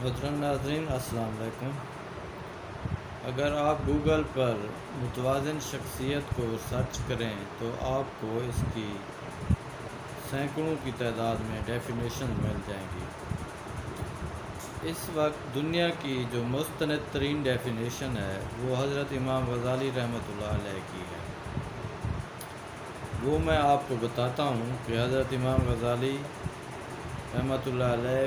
محترم ناظرین السلام علیکم۔ اگر آپ گوگل پر متوازن شخصیت کو سرچ کریں تو آپ کو اس کی سینکڑوں کی تعداد میں ڈیفینیشن مل جائیں گی۔ اس وقت دنیا کی جو مستند ترین ڈیفینیشن ہے وہ حضرت امام غزالی رحمۃ اللہ علیہ کی ہے۔ وہ میں آپ کو بتاتا ہوں کہ حضرت امام غزالی رحمۃ اللہ علیہ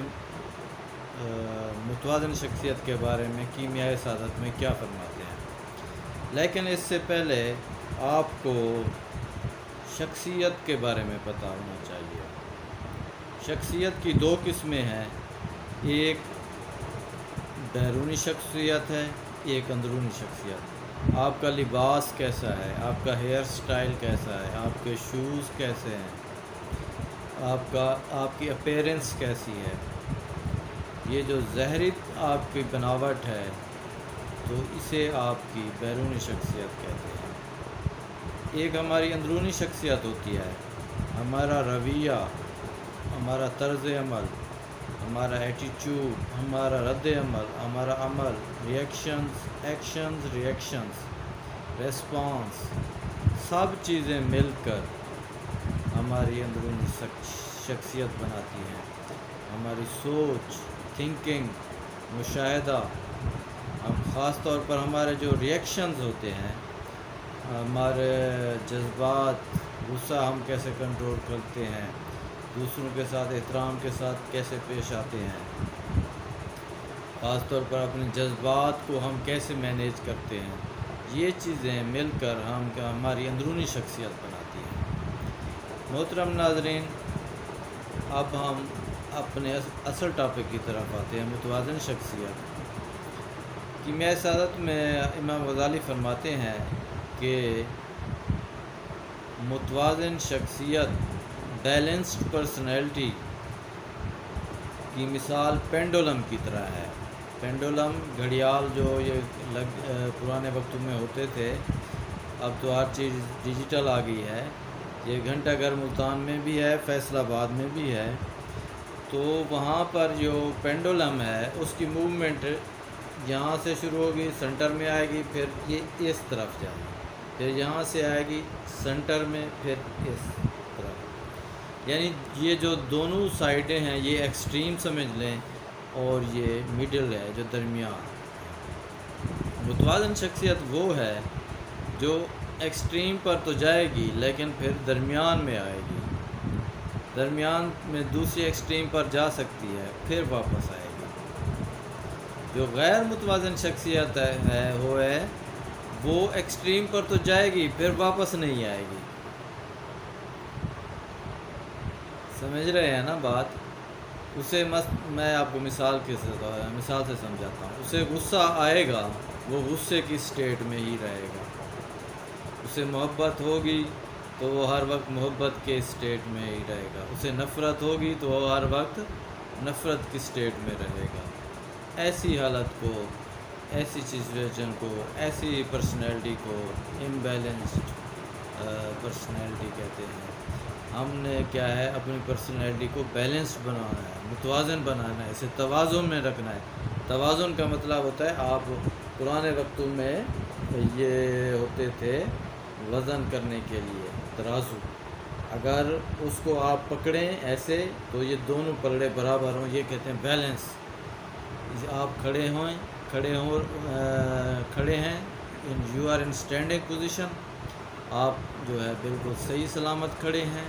متوازن شخصیت کے بارے میں کیمیائے سعادت میں کیا فرماتے ہیں۔ لیکن اس سے پہلے آپ کو شخصیت کے بارے میں پتہ ہونا چاہیے۔ شخصیت کی دو قسمیں ہیں، ایک بیرونی شخصیت ہے، ایک اندرونی شخصیت۔ آپ کا لباس کیسا ہے، آپ کا ہیئر سٹائل کیسا ہے، آپ کے شوز کیسے ہیں، آپ کی اپیرنس کیسی ہے، یہ جو ظاہری آپ کی بناوٹ ہے تو اسے آپ کی بیرونی شخصیت کہتے ہیں۔ ایک ہماری اندرونی شخصیت ہوتی ہے، ہمارا رویہ، ہمارا طرز عمل، ہمارا ایٹیچیوڈ، ہمارا رد عمل، ہمارا عمل، ایکشنز، ریسپانس، سب چیزیں مل کر ہماری اندرونی شخصیت بناتی ہیں۔ ہماری سوچ، تھنکنگ، مشاہدہ، ہم خاص طور پر ہمارے جو ریئیکشنز ہوتے ہیں، ہمارے جذبات، غصہ ہم کیسے کنٹرول کرتے ہیں، دوسروں کے ساتھ احترام کے ساتھ کیسے پیش آتے ہیں، خاص طور پر اپنے جذبات کو ہم کیسے مینیج کرتے ہیں، یہ چیزیں مل کر ہماری اندرونی شخصیت بناتی ہیں۔ محترم ناظرین، اب ہم اپنے اصل ٹاپک کی طرف آتے ہیں، متوازن شخصیت۔ کیمیائے سعادت میں امام غزالی فرماتے ہیں کہ متوازن شخصیت بیلنسڈ پرسنالٹی کی مثال پینڈولم کی طرح ہے۔ پینڈولم گھڑیال جو یہ پرانے وقتوں میں ہوتے تھے، اب تو ہر چیز ڈیجیٹل آ گئی ہے۔ یہ گھنٹہ گھر ملتان میں بھی ہے، فیصل آباد میں بھی ہے۔ تو وہاں پر جو پینڈولم ہے اس کی موومنٹ یہاں سے شروع ہوگی، سنٹر میں آئے گی، پھر یہ اس طرف جائے گی، پھر یہاں سے آئے گی سنٹر میں، پھر اس طرف۔ یعنی یہ جو دونوں سائڈیں ہیں یہ ایکسٹریم سمجھ لیں، اور یہ مڈل ہے جو درمیان۔ متوازن شخصیت وہ ہے جو ایکسٹریم پر تو جائے گی لیکن پھر درمیان میں آئے گی، درمیان میں دوسری ایکسٹریم پر جا سکتی ہے، پھر واپس آئے گی۔ جو غیر متوازن شخصیت ہے وہ ایکسٹریم پر تو جائے گی، پھر واپس نہیں آئے گی۔ سمجھ رہے ہیں نا بات؟ اسے میں آپ کو مثال سے سمجھاتا ہوں۔ اسے غصہ آئے گا، وہ غصے کی سٹیٹ میں ہی رہے گا۔ اسے محبت ہوگی تو وہ ہر وقت محبت کے سٹیٹ میں ہی رہے گا۔ اسے نفرت ہوگی تو وہ ہر وقت نفرت کی سٹیٹ میں رہے گا۔ ایسی حالت کو، ایسی سچویشن کو، ایسی پرسنالٹی کو امبیلنسڈ پرسنالٹی کہتے ہیں۔ ہم نے کیا ہے، اپنی پرسنالٹی کو بیلنسڈ بنانا ہے، متوازن بنانا ہے، اسے توازن میں رکھنا ہے۔ توازن کا مطلب ہوتا ہے، آپ پرانے وقتوں میں یہ ہوتے تھے وزن کرنے کے لیے ترازو، اگر اس کو آپ پکڑیں ایسے تو یہ دونوں پلڑے برابر ہوں، یہ کہتے ہیں بیلنس۔ آپ کھڑے ہیں، you are in standing position, آپ جو ہے بالکل صحیح سلامت کھڑے ہیں،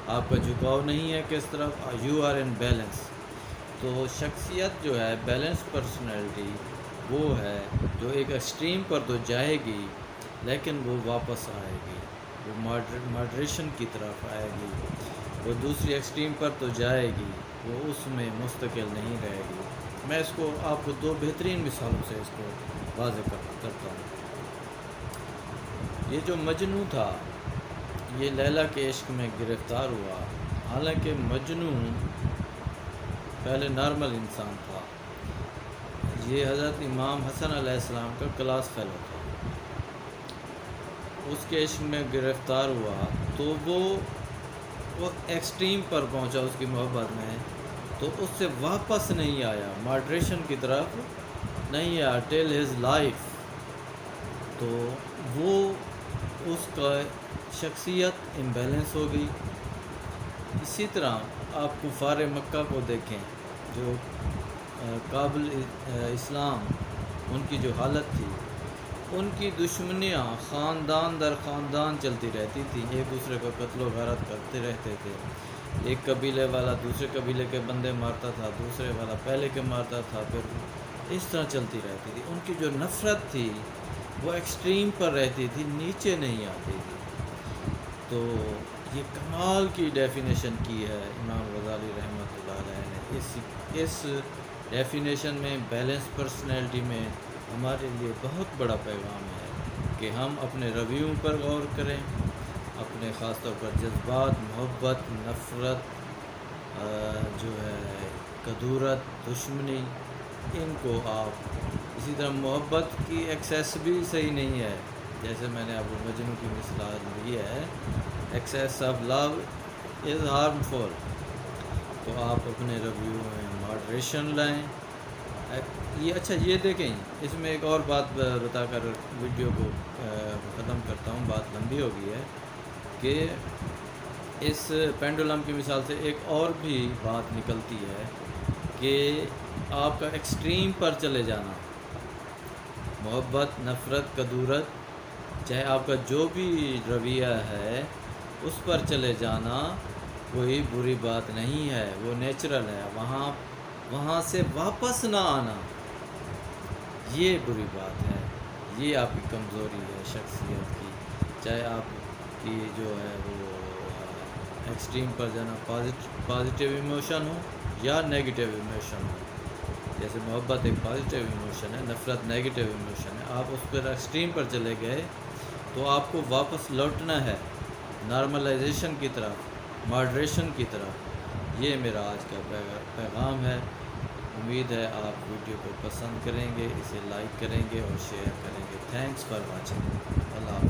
آپ کا جھکاؤ نہیں ہے کس طرف، یو آر ان بیلنس۔ تو شخصیت جو ہے بیلنس پرسنالٹی وہ ہے جو ایک ایکسٹریم پر تو جائے گی لیکن وہ واپس آئے گی، وہ ماڈریشن کی طرف آئے گی۔ وہ دوسری ایکسٹریم پر تو جائے گی، وہ اس میں مستقل نہیں رہے گی۔ میں اس کو آپ کو دو بہترین مثالوں سے اس کو واضح کرتا ہوں۔ یہ جو مجنوں تھا، یہ لیلا کے عشق میں گرفتار ہوا، حالانکہ مجنوں پہلے نارمل انسان تھا۔ یہ حضرت امام حسن علیہ السلام کا کلاس فیلو تھا۔ اس کے عشق میں گرفتار ہوا تو وہ ایکسٹریم پر پہنچا اس کی محبت میں تو اس سے واپس نہیں آیا، ماڈریشن کی طرف نہیں آیا ٹل ہز لائف. تو وہ اس کا شخصیت امبیلنس ہو گئی. اسی طرح آپ کفار مکہ کو دیکھیں جو قابل اسلام، ان کی جو حالت تھی، ان کی دشمنیاں خاندان در خاندان چلتی رہتی تھی، ایک دوسرے کو قتل و غارت کرتے رہتے تھے. ایک قبیلے والا دوسرے قبیلے کے بندے مارتا تھا، دوسرے والا پہلے کے مارتا تھا، پھر اس طرح چلتی رہتی تھی. ان کی جو نفرت تھی وہ ایکسٹریم پر رہتی تھی، نیچے نہیں آتی تھی. تو یہ کمال کی ڈیفینیشن کی ہے امام غزالی رحمۃ اللہ علیہ نے. اس ڈیفینیشن میں بیلنس پرسنالٹی میں ہمارے لیے بہت بڑا پیغام ہے کہ ہم اپنے رویوں پر غور کریں، اپنے خاص طور پر جذبات، محبت، نفرت، جو ہے کدورت، دشمنی، ان کو آپ اسی طرح محبت کی ایکسیس بھی صحیح نہیں ہے. جیسے میں نے ابو مجنو کی مثال دی ہے، excess of love is harmful. تو آپ اپنے رویوں میں ماڈریشن لائیں. یہ اچھا یہ دیکھیں، اس میں ایک اور بات بتا کر ویڈیو کو ختم کرتا ہوں، بات لمبی ہو گئی ہے، کہ اس پینڈولم کی مثال سے ایک اور بھی بات نکلتی ہے کہ آپ کا ایکسٹریم پر چلے جانا، محبت، نفرت، کدورت، چاہے آپ کا جو بھی رویہ ہے اس پر چلے جانا کوئی بری بات نہیں ہے، وہ نیچرل ہے. وہاں سے واپس نہ آنا یہ بری بات ہے، یہ آپ کی کمزوری ہے شخصیت کی. چاہے آپ کی جو ہے وہ ایکسٹریم پر جانا پازیٹیو ایموشن ہو یا نیگیٹیو ایموشن ہو. جیسے محبت ایک پازیٹیو ایموشن ہے، نفرت نیگیٹیو ایموشن ہے. آپ اس پر ایکسٹریم پر چلے گئے تو آپ کو واپس لوٹنا ہے نارملائزیشن کی طرف، ماڈریشن کی طرف. یہ میرا آج کا پیغام ہے. امید ہے آپ ویڈیو کو پسند کریں گے، اسے لائک کریں گے اور شیئر کریں گے. Thanks for watching. اللہ حافظ.